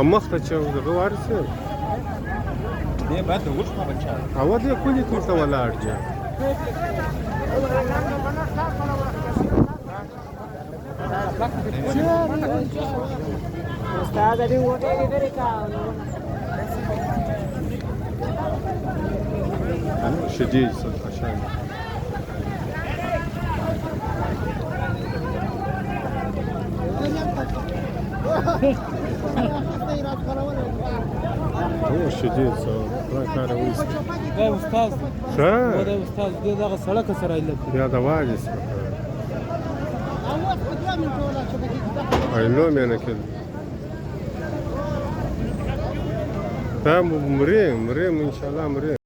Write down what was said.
مخته چې دغه وارث دی بعد د وښه بچا اول یې کلی ته ولاړ دی استاد دې وټه دې لري کا شديد عشان هو شديد صار ما كان ويس دا استاد شا دا استاد دغه سړک سره ایله يا دواجس ايلوم انا كده تمام مريم ان شاء الله مريم